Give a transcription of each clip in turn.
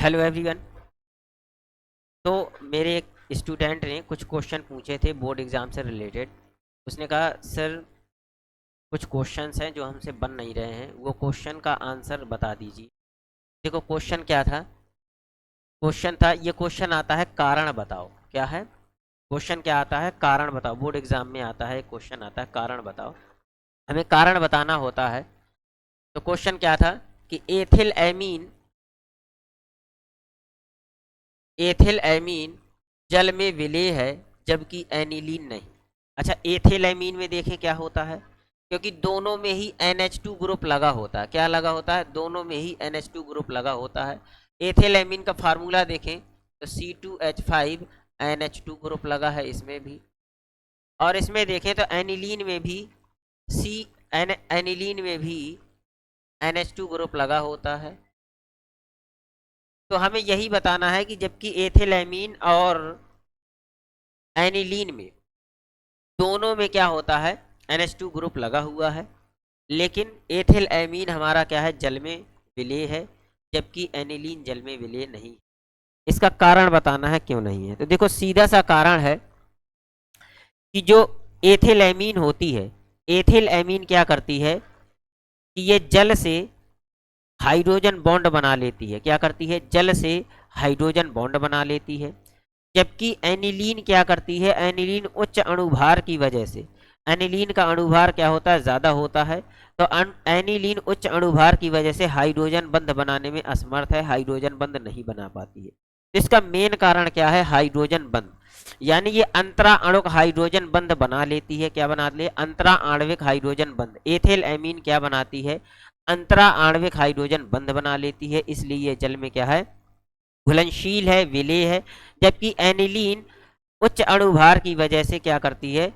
Hello everyone. तो मेरे एक स्टूडेंट ने कुछ क्वेश्चन पूछे थे बोर्ड एग्ज़ाम से रिलेटेड। उसने कहा सर कुछ क्वेश्चंस हैं जो हमसे बन नहीं रहे हैं, वो क्वेश्चन का आंसर बता दीजिए। देखो क्वेश्चन क्या था। क्वेश्चन था, ये क्वेश्चन आता है कारण बताओ। क्या है क्वेश्चन? क्या आता है? कारण बताओ। बोर्ड एग्ज़ाम में आता है क्वेश्चन, आता है कारण बताओ। हमें कारण बताना होता है। तो क्वेश्चन क्या था कि एथिल एमीन, एथिल एमीन जल में विलेय है जबकि एनिलीन नहीं। अच्छा, एथिल एमीन में देखें क्या होता है, क्योंकि दोनों में ही NH2 ग्रुप लगा होता है। क्या लगा होता है? दोनों में ही NH2 ग्रुप लगा होता है। एथिल एमीन का फार्मूला देखें तो C2H5 NH2 ग्रुप लगा है इसमें भी। और इसमें देखें तो एनिलीन में भी एनिलीन में भी NH2 ग्रुप लगा होता है। तो हमें यही बताना है कि जबकि एथिल एमीन और एनिलीन में दोनों में क्या होता है, NH2 ग्रुप लगा हुआ है, लेकिन एथिल एमीन हमारा क्या है, जल में विलेय है, जबकि एनिलीन जल में विलेय नहीं। इसका कारण बताना है क्यों नहीं है। तो देखो सीधा सा कारण है कि जो एथिल एमीन होती है, एथिल एमीन क्या करती है कि ये जल से हाइड्रोजन बॉन्ड बना लेती है। क्या करती है? जल से हाइड्रोजन बॉन्ड बना लेती है। जबकि एनिलीन क्या करती है, एनिलीन उच्च अणुभार की वजह से, एनिलीन का अणुभार क्या होता है, ज़्यादा होता है। तो एनिलीन उच्च अणुभार की वजह से हाइड्रोजन बंध बनाने में असमर्थ है, हाइड्रोजन बंध नहीं बना पाती है। इसका मेन कारण क्या है? हाइड्रोजन बंध। यानी ये अंतरा आणविक हाइड्रोजन बंध बना लेती है। क्या बना ले? अंतरा आणविक हाइड्रोजन बंध। एथिल एमीन क्या बनाती है? अंतरा आणविक हाइड्रोजन बंध बना लेती है, इसलिए ये जल में क्या है, घुलनशील है, विलेय है। जबकि एनिलीन उच्च अणुभार की वजह से क्या करती है,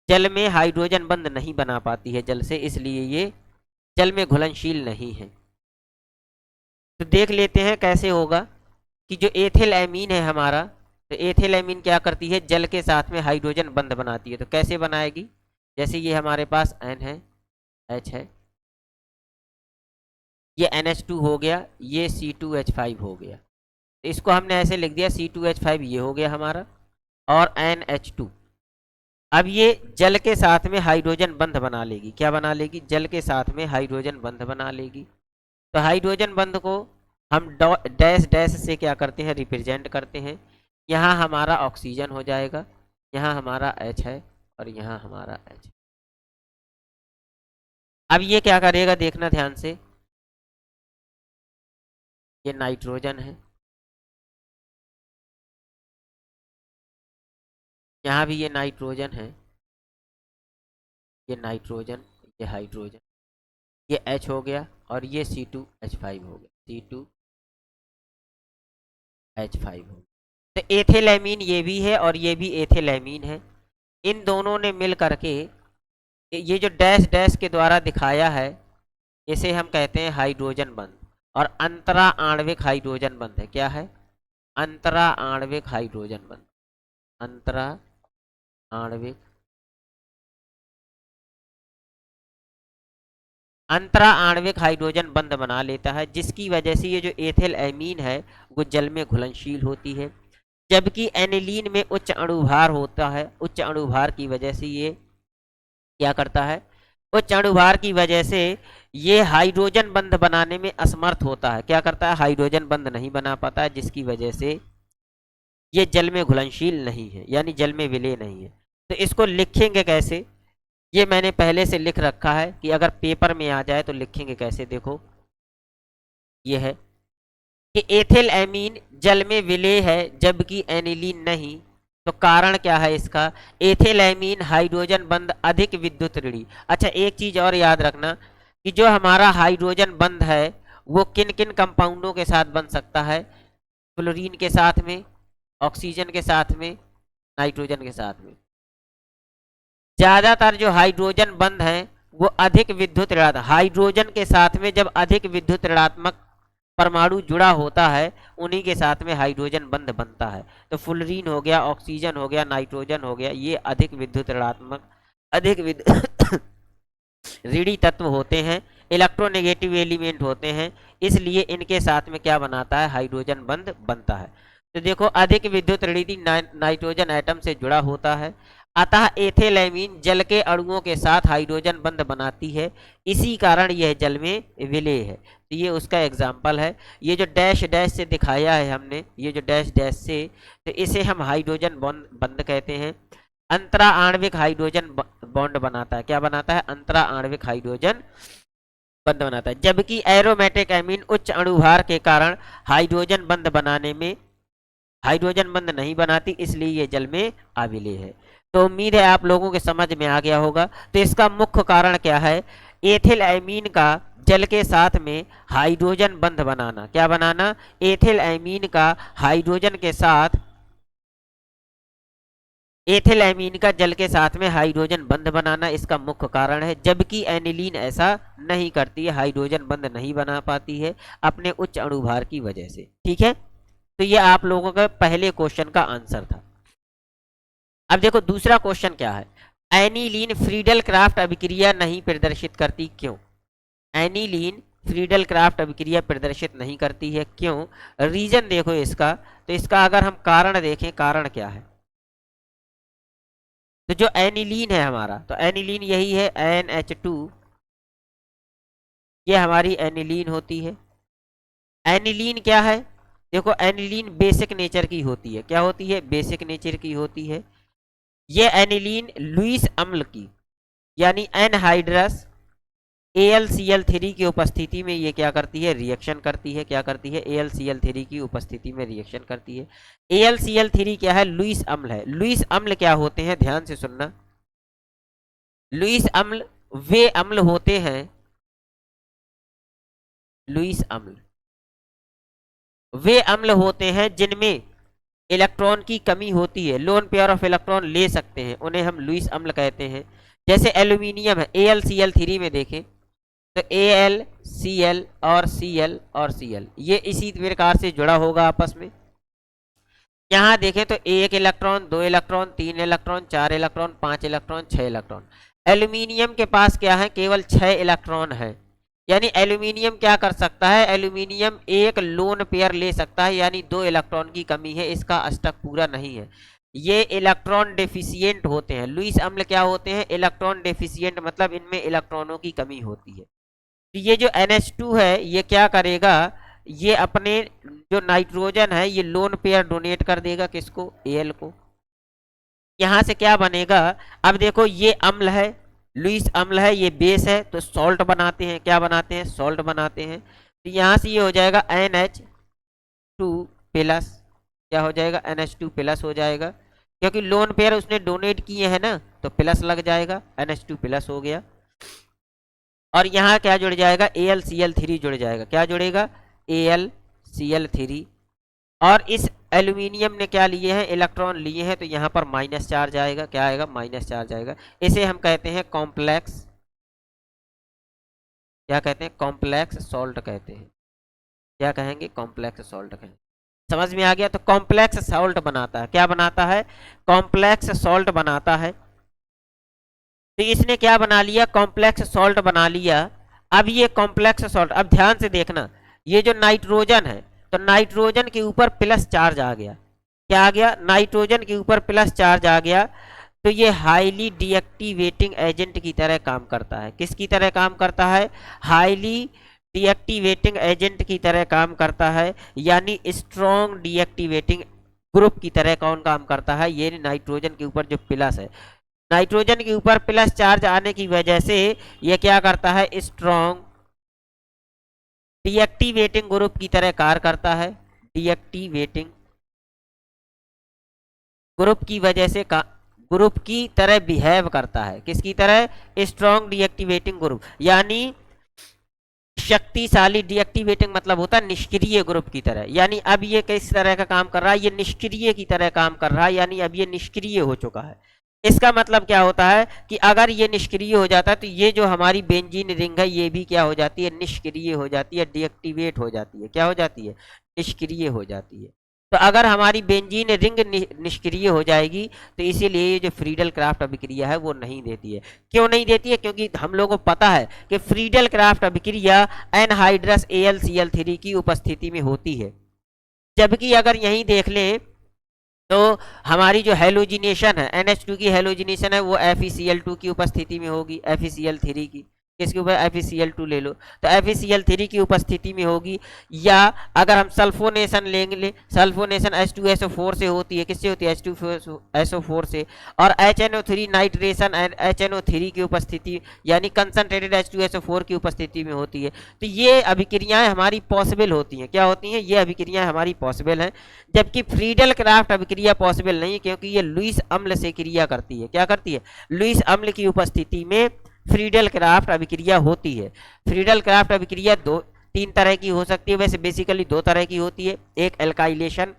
जल में हाइड्रोजन बंध नहीं बना पाती है जल से, इसलिए ये जल में घुलनशील नहीं है। तो देख लेते हैं कैसे होगा कि जो एथिल एमीन है हमारा, तो एथिल एमीन क्या करती है, जल के साथ में हाइड्रोजन बंध बनाती है। तो कैसे बनाएगी? जैसे ये हमारे पास N है, H है, ये NH2 हो गया, ये C2H5 हो गया। तो इसको हमने ऐसे लिख दिया, C2H5 ये हो गया हमारा, और NH2। अब ये जल के साथ में हाइड्रोजन बंध बना लेगी। क्या बना लेगी? जल के साथ में हाइड्रोजन बंध बना लेगी। तो हाइड्रोजन बंध को हम डैश डैश से क्या करते हैं, रिप्रेजेंट करते हैं। यहाँ हमारा ऑक्सीजन हो जाएगा, यहाँ हमारा H है, और यहाँ हमारा H। अब ये क्या करेगा, देखना ध्यान से। ये नाइट्रोजन है, यहाँ भी ये नाइट्रोजन है, ये नाइट्रोजन, ये हाइड्रोजन, ये H हो गया, और ये C2H5 हो गया, C2H5 हो गया। तो एथिलेमीन ये भी है और ये भी एथिलेमीन है। इन दोनों ने मिल करके ये जो डैश डैश के द्वारा दिखाया है, इसे हम कहते हैं हाइड्रोजन बंध। और अंतरा आणविक हाइड्रोजन बंध है। क्या है? अंतरा आणविक हाइड्रोजन बंध। अंतरा आणविक अंतरा आणविक हाइड्रोजन बंध बना लेता है, जिसकी वजह से ये जो एथिल एमीन है वो जल में घुलनशील होती है। जबकि एनिलीन में उच्च अणुभार होता है, उच्च अणुभार की वजह से ये क्या करता है, उच्च अणुभार की वजह से ये हाइड्रोजन बंध बनाने में असमर्थ होता है। क्या करता है? हाइड्रोजन बंध नहीं बना पाता है, जिसकी वजह से ये जल में घुलनशील नहीं है, यानी जल में विलेय नहीं है। तो इसको लिखेंगे कैसे? ये मैंने पहले से लिख रखा है कि अगर पेपर में आ जाए तो लिखेंगे कैसे। देखो ये है कि एथिल एमीन जल में विलेय है जबकि एनिलीन नहीं। तो कारण क्या है इसका? एथिल एमीन हाइड्रोजन बंध अधिक विद्युत ऋणी। अच्छा, एक चीज और याद रखना कि जो हमारा हाइड्रोजन बंध है वो किन किन कंपाउंडों के साथ बन सकता है? क्लोरीन के साथ में, ऑक्सीजन के साथ में, नाइट्रोजन के साथ में। ज्यादातर जो हाइड्रोजन बंध हैं वो अधिक विद्युत ऋणात्मक, हाइड्रोजन के साथ में जब अधिक विद्युत ऋणात्मक परमाणु जुड़ा होता है उन्हीं के साथ में हाइड्रोजन बंध बनता है। तो फ्लोरीन हो गया, ऑक्सीजन हो गया, नाइट्रोजन हो गया, ये अधिक विद्युत ऋणात्मक, अधिक ऋणी तत्व होते हैं, इलेक्ट्रोनेगेटिव एलिमेंट होते हैं, इसलिए इनके साथ में क्या बनाता है, हाइड्रोजन बंध बनता है। तो देखो अधिक विद्युत ऋणात्मक नाइट्रोजन एटम से जुड़ा होता है, अतः एथिलएमीन जल के अणुओं के साथ हाइड्रोजन बंध बनाती है, इसी कारण यह जल में विलेय है। तो ये उसका एग्जाम्पल है। ये जो डैश डैश से दिखाया है हमने, ये जो डैश डैश से, तो इसे हम हाइड्रोजन बंध कहते हैं। अंतरा आणविक हाइड्रोजन बॉन्ड बनाता है, क्या बनाता है, अंतरा आणविक हाइड्रोजन बंध बनाता है। जबकि एरोमेटिक एमीन उच्च अणुभार के कारण हाइड्रोजन बंध बनाने में हाइड्रोजन बंध नहीं बनाती, इसलिए ये जल में अविलेय है। तो उम्मीद है आप लोगों के समझ में आ गया होगा। तो इसका मुख्य कारण क्या है, एथिल एमीन का जल के साथ में हाइड्रोजन बंध बनाना, क्या बनाना, एथिल एमीन का हाइड्रोजन के साथ, एथिल एमीन का जल के साथ में हाइड्रोजन बंध बनाना इसका मुख्य कारण है। जबकि एनिलीन ऐसा नहीं करती है, हाइड्रोजन बंध नहीं बना पाती है अपने उच्च अणुभार की वजह से। ठीक है, तो ये आप लोगों का पहले क्वेश्चन का आंसर था। अब देखो दूसरा क्वेश्चन क्या है, एनिलीन फ्रीडल क्राफ्ट अभिक्रिया नहीं प्रदर्शित करती, क्यों? एनिलीन फ्रीडल क्राफ्ट अभिक्रिया प्रदर्शित नहीं करती है, क्यों? रीजन देखो इसका, तो इसका अगर हम कारण देखें, कारण क्या है, तो जो एनिलीन है हमारा, तो एनिलीन यही है NH2, ये हमारी एनिलीन होती है। एनिलीन क्या है, देखो एनिलीन बेसिक नेचर की होती है, क्या होती है, बेसिक नेचर की होती है। ये एनिलीन लुईस अम्ल की, यानी एनहाइड्रस AlCl3 की उपस्थिति में ये क्या करती है, रिएक्शन करती है, क्या करती है, AlCl3 की उपस्थिति में रिएक्शन करती है। AlCl3 क्या है, लुईस अम्ल है। लुईस अम्ल क्या होते हैं, ध्यान से सुनना, लुईस अम्ल वे अम्ल होते हैं, लुईस अम्ल वे अम्ल होते हैं जिनमें इलेक्ट्रॉन की कमी होती है, लोन पेयर ऑफ इलेक्ट्रॉन ले सकते हैं, उन्हें हम लुईस अम्ल कहते हैं। जैसे एल्यूमिनियम है, AlCl3 में देखें तो AlCl और Cl और Cl ये इसी प्रकार से जुड़ा होगा आपस में। यहाँ देखें तो 1 electron, 2 electron, 3 electron, 4 electron, 5 electron, 6 electron. Aluminium के पास क्या है, केवल 6 इलेक्ट्रॉन है। यानी एल्यूमिनियम क्या कर सकता है, एल्यूमिनियम एक लोन पेयर ले सकता है, यानी 2 इलेक्ट्रॉन की कमी है, इसका अष्टक पूरा नहीं है। ये इलेक्ट्रॉन डेफिशिएंट होते हैं। लुईस अम्ल क्या होते हैं, इलेक्ट्रॉन डेफिशिएंट, मतलब इनमें इलेक्ट्रॉनों की कमी होती है। तो ये जो NH2 है ये क्या करेगा, ये अपने जो नाइट्रोजन है ये लोन पेयर डोनेट कर देगा, किसको, Al को। यहां से क्या बनेगा, अब देखो ये अम्ल है, लुईस अम्ल है, ये बेस है, तो सॉल्ट बनाते हैं, क्या बनाते हैं, सॉल्ट बनाते हैं। तो यहां से ये हो जाएगा NH2 प्लस, क्या हो जाएगा, NH2 प्लस हो जाएगा, क्योंकि लोन पेयर उसने डोनेट किए हैं ना, तो प्लस लग जाएगा, NH2 प्लस हो गया। और यहाँ क्या जुड़ जाएगा, AlCl3 जुड़ जाएगा, क्या जुड़ेगा, AlCl3। और इस एल्यूमिनियम ने क्या लिए हैं, इलेक्ट्रॉन लिए हैं, तो यहाँ पर माइनस चार्ज आएगा, क्या आएगा, माइनस चार्ज आएगा। इसे हम कहते हैं कॉम्प्लेक्स, क्या कहते हैं, कॉम्प्लेक्स सॉल्ट कहते हैं, क्या कहेंगे, कॉम्प्लेक्स सॉल्ट कहेंगे। समझ में आ गया, तो कॉम्प्लेक्स सॉल्ट बनाता है, क्या बनाता है, कॉम्प्लेक्स सॉल्ट बनाता है। तो इसने क्या बना लिया, कॉम्प्लेक्स सॉल्ट बना लिया। अब ये कॉम्प्लेक्स सॉल्ट, अब ध्यान से देखना, ये जो नाइट्रोजन है, तो नाइट्रोजन के ऊपर प्लस चार्ज आ गया, क्या आ गया, नाइट्रोजन के ऊपर प्लस चार्ज आ गया। तो ये हाईली डीएक्टिवेटिंग एजेंट की तरह काम करता है, किसकी तरह काम करता है, हाईली डीएक्टिवेटिंग एजेंट की तरह काम करता है, यानी स्ट्रॉन्ग डीएक्टिवेटिंग ग्रुप की तरह कौन काम करता है, ये नाइट्रोजन के ऊपर जो प्लस है, नाइट्रोजन के ऊपर प्लस चार्ज आने की वजह से ये क्या करता है, स्ट्रॉन्ग डीएक्टिवेटिंग ग्रुप की तरह कार्य करता है, डीएक्टिवेटिंग ग्रुप की वजह से ग्रुप की तरह बिहेव करता है, किसकी तरह, स्ट्रॉन्ग डीएक्टिवेटिंग ग्रुप, यानी शक्तिशाली। डीएक्टिवेटिंग मतलब होता है निष्क्रिय ग्रुप की तरह, यानी अब ये किस तरह का काम कर रहा है, ये निष्क्रिय की तरह काम कर रहा है, यानी अब ये निष्क्रिय हो चुका है। इसका मतलब क्या होता है कि अगर ये निष्क्रिय हो जाता है तो ये जो हमारी बेंजीन रिंग है ये भी क्या हो जाती है, निष्क्रिय हो जाती है, डीएक्टिवेट हो जाती है, क्या हो जाती है, निष्क्रिय हो जाती है। तो अगर हमारी बेंजीन रिंग निष्क्रिय हो जाएगी तो इसीलिए ये जो फ्रीडल क्राफ्ट अभिक्रिया है वो नहीं देती है। क्यों नहीं देती है? क्योंकि हम लोगों को पता है कि फ्रीडल क्राफ्ट अभिक्रिया एनहाइड्रस AlCl3 की उपस्थिति में होती है। जबकि अगर यहीं देख लें तो हमारी जो हेलोजिनेशन है, NH2 की हेलोजिनेशन है, वो FeCl2 की उपस्थिति में होगी, FeCl3 की। किसके ऊपर? FeCl2 ले लो तो FeCl3 की उपस्थिति में होगी। या अगर हम सल्फोनेशन लेंगे, सल्फोनेशन H2SO4 से होती है। किससे होती है? H2SO4 से। और HNO3 नाइट्रेशन HNO3 की उपस्थिति यानी कंसंट्रेटेड H2SO4 की उपस्थिति में होती है। तो ये अभिक्रियाएं हमारी पॉसिबल होती हैं। क्या होती हैं? ये अभिक्रियाएं हमारी पॉसिबल हैं। जबकि फ्रीडल क्राफ्ट अभिक्रिया पॉसिबल नहीं है, क्योंकि ये लुईस अम्ल से क्रिया करती है। क्या करती है? लुईस अम्ल की उपस्थिति में फ्रीडल क्राफ्ट अभिक्रिया होती है। फ्रीडल क्राफ्ट अभिक्रिया तीन तरह की हो सकती है, वैसे बेसिकली दो तरह की होती है। एक एल्काइलेशन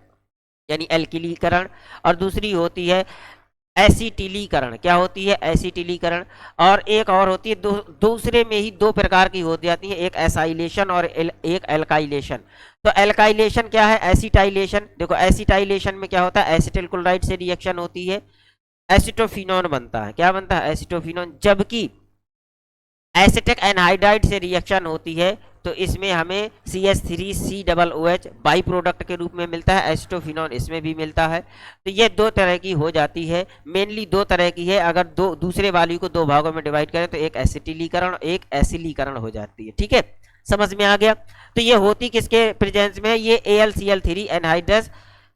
यानी एल्किलीकरण, और दूसरी होती है एसिटिलीकरण। क्या होती है? एसिटिलीकरण। और एक और होती है दूसरे में ही दो प्रकार की हो जाती है, एक एसाइलेशन और एक एल्काइलेशन। तो एल्काइलेशन क्या है? एसिटाइलेशन। देखो एसिटाइलेशन में क्या होता है? एसिटिल क्लोराइड से रिएक्शन होती है, एसिटोफिनॉन बनता है। क्या बनता है? एसिटोफिनॉन। जबकि एसिटिक एनहाइड्राइड से रिएक्शन होती है तो इसमें हमें CH3COOH बाई प्रोडक्ट के रूप में मिलता है, एसिटोफिनॉन इसमें भी मिलता है। तो ये दो तरह की हो जाती है, मेनली दो तरह की है। अगर दूसरे वाली को दो भागों में डिवाइड करें तो एक एसिटिलीकरण एक एसिलीकरण हो जाती है। ठीक है, समझ में आ गया? तो ये होती किसके प्रेजेंस में है? ये AlCl3 एनहाइड्रस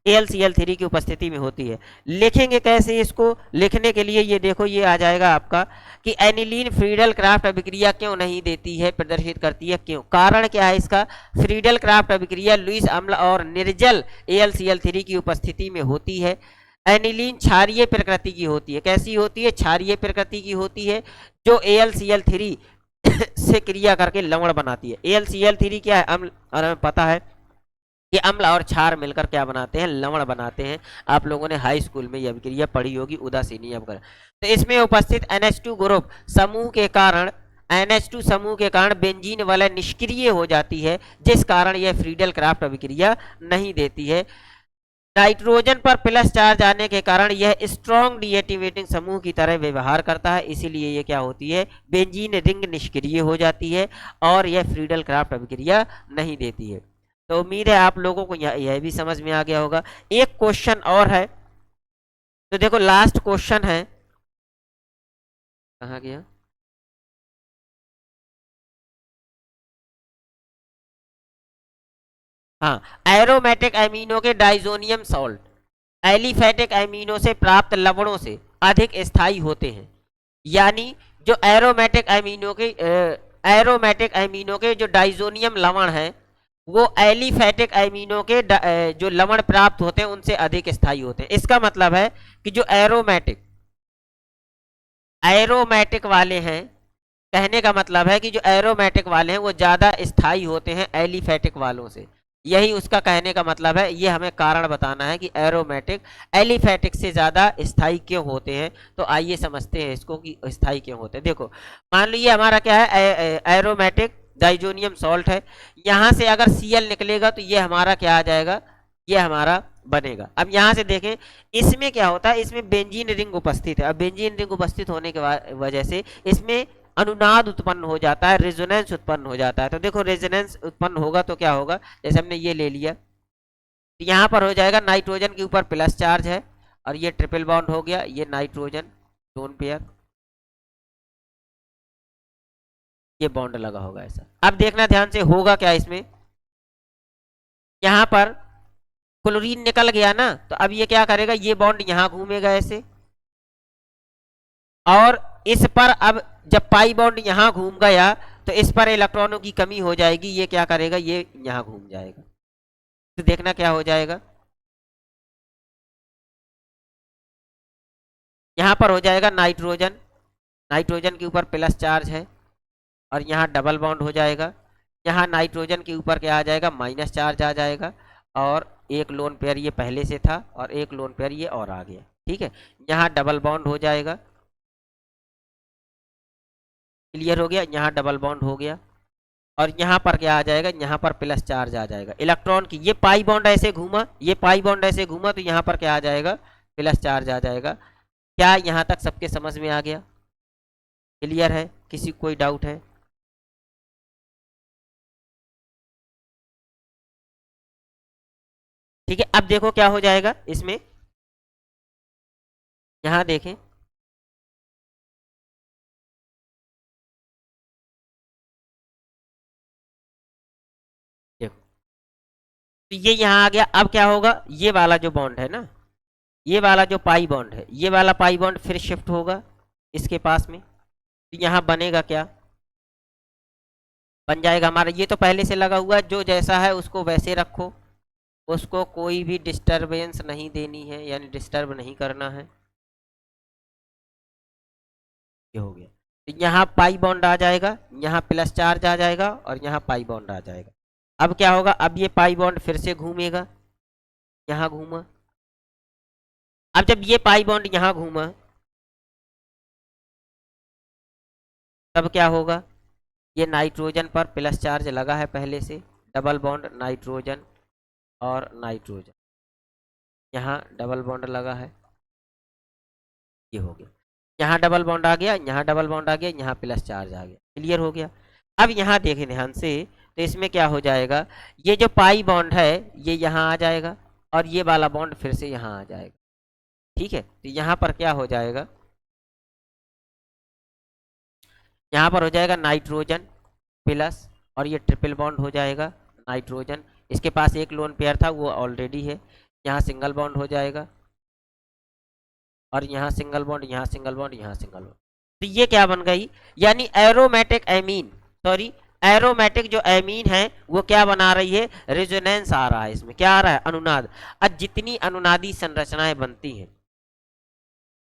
AlCl3 की उपस्थिति में होती है। लिखेंगे कैसे इसको? लिखने के लिए ये देखो, ये आ जाएगा आपका कि एनिलीन फ्रीडल क्राफ्ट अभिक्रिया क्यों नहीं देती है, प्रदर्शित करती है क्यों? कारण क्या है इसका? फ्रीडल क्राफ्ट अभिक्रिया लुईस अम्ल और निर्जल AlCl3 की उपस्थिति में होती है। एनिलीन क्षारीय प्रकृति की होती है। कैसी होती है? क्षारीय प्रकृति की होती है, जो AlCl3 से क्रिया करके लवण बनाती है। AlCl3 क्या है? अम्ल। और हमें पता है कि अम्ल और क्षार मिलकर क्या बनाते हैं? लवण बनाते हैं। आप लोगों ने हाई स्कूल में यह अभिक्रिया पढ़ी होगी, उदासीनी अवकरण। तो इसमें उपस्थित NH2 ग्रुप समूह के कारण NH2 समूह के कारण बेंजीन वलय निष्क्रिय हो जाती है, जिस कारण यह फ्रीडल क्राफ्ट अभिक्रिया नहीं देती है। नाइट्रोजन पर प्लस चार्ज आने के कारण यह स्ट्रॉन्ग डीएक्टिवेटिंग समूह की तरह व्यवहार करता है, इसीलिए ये क्या होती है? बेंजीन रिंग निष्क्रिय हो जाती है और यह फ्रीडल क्राफ्ट अभिक्रिया नहीं देती है। तो उम्मीद है आप लोगों को यह भी समझ में आ गया होगा। एक क्वेश्चन और है, तो देखो लास्ट क्वेश्चन है, कहाँ गया? हाँ, एरोमेटिक एमिनो के डाइजोनियम सॉल्ट एलिफेटिक एमिनो से प्राप्त लवणों से अधिक स्थायी होते हैं। यानी जो एरोमेटिक एमिनो के जो डाइजोनियम लवण है वो एलिफेटिक एमिनो के जो लवण प्राप्त होते हैं उनसे अधिक स्थायी होते हैं। इसका मतलब है कि जो एरोमेटिक वाले हैं, कहने का मतलब है कि जो एरोमेटिक वाले हैं वो ज़्यादा स्थायी होते हैं एलिफेटिक वालों से। यही उसका कहने का मतलब है। ये हमें कारण बताना है कि एरोमेटिक एलिफेटिक से ज़्यादा स्थायी क्यों होते हैं। तो आइए समझते हैं इसको कि स्थायी क्यों होते हैं। देखो मान लीजिए हमारा क्या है? एरोमेटिक डाइजोनियम सॉल्ट है। यहाँ से अगर Cl निकलेगा तो ये हमारा क्या आ जाएगा? ये हमारा बनेगा। अब यहाँ से देखें, इसमें क्या होता है? इसमें बेंजीन रिंग उपस्थित है। अब बेंजीन रिंग उपस्थित होने के वजह से इसमें अनुनाद उत्पन्न हो जाता है, रेजोनेंस उत्पन्न हो जाता है। तो देखो रेजोनेंस उत्पन्न होगा तो क्या होगा? जैसे हमने ये ले लिया, तो यहाँ पर हो जाएगा नाइट्रोजन के ऊपर प्लस चार्ज है और ये ट्रिपल बॉन्ड हो गया, ये नाइट्रोजन लोन पेयर, ये बॉन्ड लगा होगा ऐसा। अब देखना ध्यान से, होगा क्या इसमें? यहाँ पर क्लोरीन निकल गया ना, तो अब ये क्या करेगा? ये बॉन्ड यहाँ घूमेगा ऐसे, और इस पर अब जब पाई बॉन्ड यहाँ घूम गया तो इस पर इलेक्ट्रॉनों की कमी हो जाएगी। ये क्या करेगा? ये यहाँ घूम जाएगा। तो देखना क्या हो जाएगा? यहाँ पर हो जाएगा नाइट्रोजन, नाइट्रोजन के ऊपर प्लस चार्ज है और यहाँ डबल बॉन्ड हो जाएगा। यहाँ नाइट्रोजन के ऊपर क्या आ जाएगा? माइनस चार्ज आ जाएगा, और एक लोन पेयर ये पहले से था और एक लोन पेयर ये और आ गया। ठीक है, यहाँ डबल बॉन्ड हो जाएगा, क्लियर हो गया? यहाँ डबल बॉन्ड हो गया। और यहाँ पर क्या आ जाएगा, यहाँ पर प्लस चार्ज आ जाएगा इलेक्ट्रॉन की। ये पाई बॉन्ड ऐसे घूमा, ये पाई बॉन्ड ऐसे घूमा, तो यहाँ पर क्या आ जाएगा, प्लस चार्ज आ जाएगा। क्या यहाँ तक सबके समझ में आ गया, क्लियर है, किसी को कोई डाउट है? ठीक है, अब देखो क्या हो जाएगा इसमें, यहाँ देखें, देखो तो ये यहाँ आ गया। अब क्या होगा, ये वाला जो बॉन्ड है ना, ये वाला जो पाई बॉन्ड है, ये वाला पाई बॉन्ड फिर शिफ्ट होगा इसके पास में, तो यहाँ बनेगा क्या, बन जाएगा हमारा, ये तो पहले से लगा हुआ है, जो जैसा है उसको वैसे रखो, उसको कोई भी डिस्टरबेंस नहीं देनी है, यानी डिस्टर्ब नहीं करना है। ये हो गया, तो यहाँ पाई बॉन्ड आ जाएगा, यहाँ प्लस चार्ज आ जाएगा, और यहाँ पाई बॉन्ड आ जाएगा। अब क्या होगा, अब ये पाई बॉन्ड फिर से घूमेगा, यहाँ घूमा। अब जब ये पाई बॉन्ड यहाँ घूमा, तब क्या होगा, ये नाइट्रोजन पर प्लस चार्ज लगा है पहले से, डबल बॉन्ड नाइट्रोजन और नाइट्रोजन, यहाँ डबल बॉन्ड लगा है, ये हो गया, यहाँ डबल बॉन्ड आ गया, यहाँ डबल बॉन्ड आ गया, यहाँ प्लस चार्ज आ गया, क्लियर हो गया। अब यहाँ देखें ध्यान से, तो इसमें क्या हो जाएगा, ये जो पाई बॉन्ड है ये यहाँ आ जाएगा, और ये वाला बॉन्ड फिर से यहाँ आ जाएगा। ठीक है, तो यहाँ पर क्या हो जाएगा, यहाँ पर हो जाएगा नाइट्रोजन प्लस, और ये ट्रिपल बॉन्ड हो जाएगा नाइट्रोजन, इसके पास एक लोन पेयर था वो ऑलरेडी है, यहाँ सिंगल बॉन्ड हो जाएगा, और यहाँ सिंगल बॉन्ड, यहाँ सिंगल बॉन्ड, यहाँ सिंगल बॉन्ड। तो ये क्या बन गई, यानी एरोमेटिक एमीन, सॉरी एरोमेटिक जो एमीन है वो क्या बना रही है, रेजोनेंस आ रहा है इसमें, क्या आ रहा है, अनुनाद। अब जितनी अनुनादी संरचनाएं बनती हैं,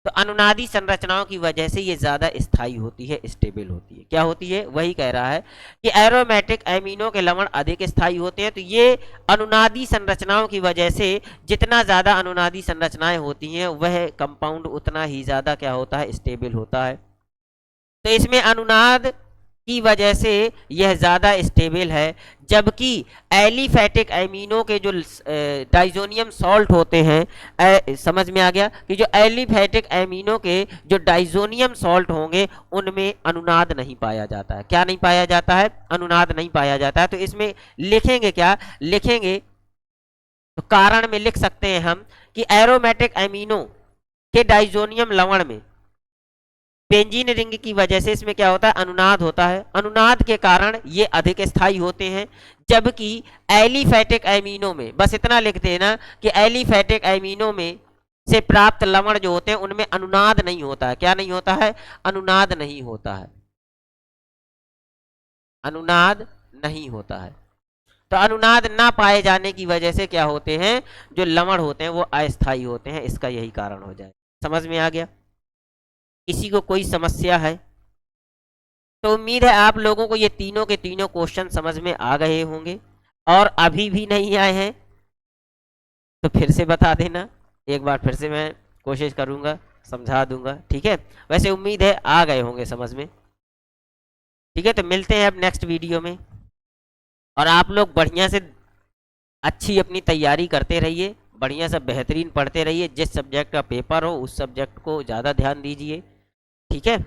तो अनुनादी संरचनाओं की वजह से ये ज्यादा स्थायी होती है, स्टेबल होती है। क्या होती है, वही कह रहा है कि एरोमेटिक एमिनो के लवण अधिक स्थायी होते हैं, तो ये अनुनादी संरचनाओं की वजह से जितना ज्यादा अनुनादी संरचनाएं होती हैं वह कंपाउंड उतना ही ज्यादा क्या होता है, स्टेबल होता है। तो इसमें अनुनाद की वजह से यह ज़्यादा स्टेबल है, जबकि एलिफैटिक एमिनो के जो डाइजोनियम सॉल्ट होते हैं, समझ में आ गया कि जो एलिफैटिक एमिनो के जो डाइजोनियम सॉल्ट होंगे उनमें अनुनाद नहीं पाया जाता है। क्या नहीं पाया जाता है, अनुनाद नहीं पाया जाता है। तो इसमें लिखेंगे क्या, लिखेंगे तो कारण में लिख सकते हैं हम कि एरोमेटिक एमिनो के डाइजोनियम लवण में बेंजीन रिंग की वजह से इसमें क्या होता है, अनुनाद होता है, अनुनाद के कारण ये अधिक स्थायी होते हैं। जबकि एलिफैटिक एमिनो में, बस इतना लिख देना कि एलिफैटिक एमिनो में से प्राप्त लवण जो होते हैं उनमें अनुनाद नहीं होता है। क्या नहीं होता है, अनुनाद नहीं होता है, अनुनाद नहीं होता है। तो अनुनाद ना पाए जाने की वजह से क्या होते हैं, जो लवण होते हैं वो अस्थायी होते हैं, इसका यही कारण हो जाए। समझ में आ गया, किसी को कोई समस्या है? तो उम्मीद है आप लोगों को ये तीनों के तीनों क्वेश्चन समझ में आ गए होंगे, और अभी भी नहीं आए हैं तो फिर से बता देना, एक बार फिर से मैं कोशिश करूंगा, समझा दूंगा। ठीक है, वैसे उम्मीद है आ गए होंगे समझ में। ठीक है, तो मिलते हैं अब नेक्स्ट वीडियो में, और आप लोग बढ़िया से अच्छी अपनी तैयारी करते रहिए, बढ़िया से बेहतरीन पढ़ते रहिए, जिस सब्जेक्ट का पेपर हो उस सब्जेक्ट को ज़्यादा ध्यान दीजिए। ठीक है।